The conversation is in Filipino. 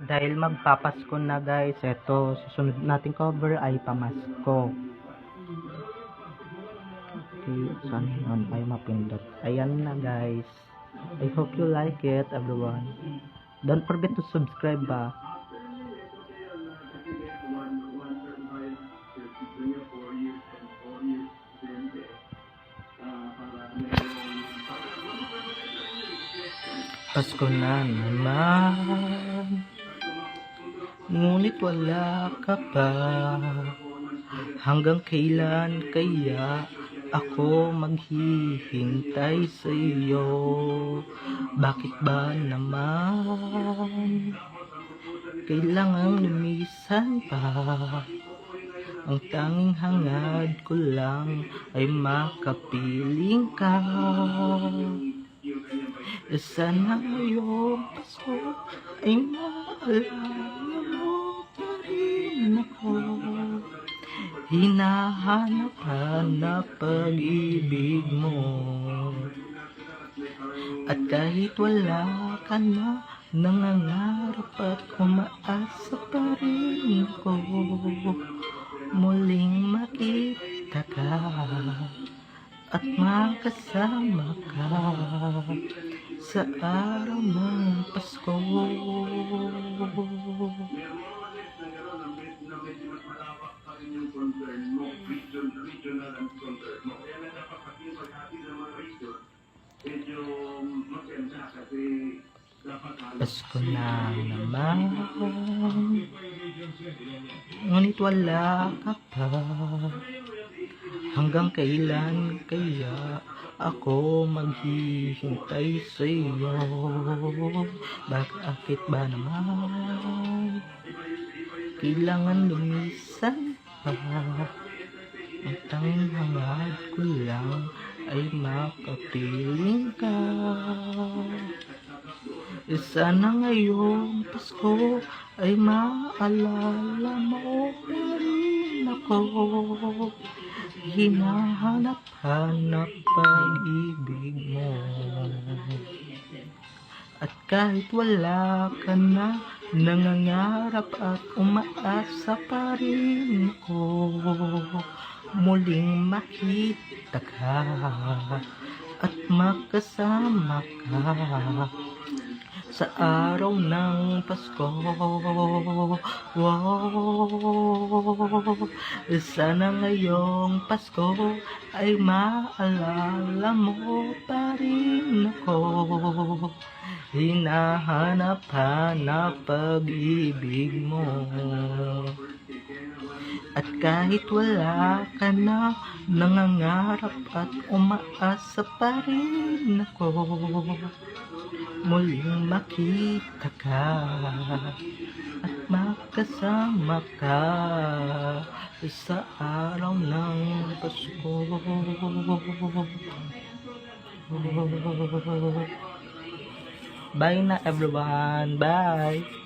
Dahil magpapasko na guys, eto susunod nating cover ay pamasko. Okay, saan yun ay mapindot. Ayan na guys. I hope you like it everyone. Don't forget to subscribe ba. Pasko na naman, ngunit wala ka pa. Hanggang kailan kaya ako maghihintay sa iyo? Bakit ba naman kailangang lumisan pa? Ang tanging hangad ko lang ay makapiling ka. Sana ngayong Pasko ay maalala mo pa rin ako. Hinahanap-hanap pag-ibig mo. At kahit wala ka na, nangangarap at umaasa pa rin ako. Muling makita ka at makasama ka sa araw ng Pasko. Pasko na naman, ngunit wala ka pa. Hanggang kailan kaya ako maghihintay sa iyo? Bakit ba naman kailangan lumisan pa? Ang tanging hangad ko lang ay makapiling ka. Sana ngayong Pasko ay maalala mo pa rin ako. Hinahanap-hanap pag-ibig mo. At kahit wala ka na, nangangarap at umaasa pa rin ako. Muling makita ka at makasama ka sa araw ng Pasko. Wow. Sana ngayong Pasko ay maalala mo pa rin ako. Hinahanap-hanap pag-ibig mo. At kahit wala ka na, nangangarap at umaasa pa rin ako. Muling makita ka at makasama ka sa araw ng Pasko. Bye na everyone. Bye.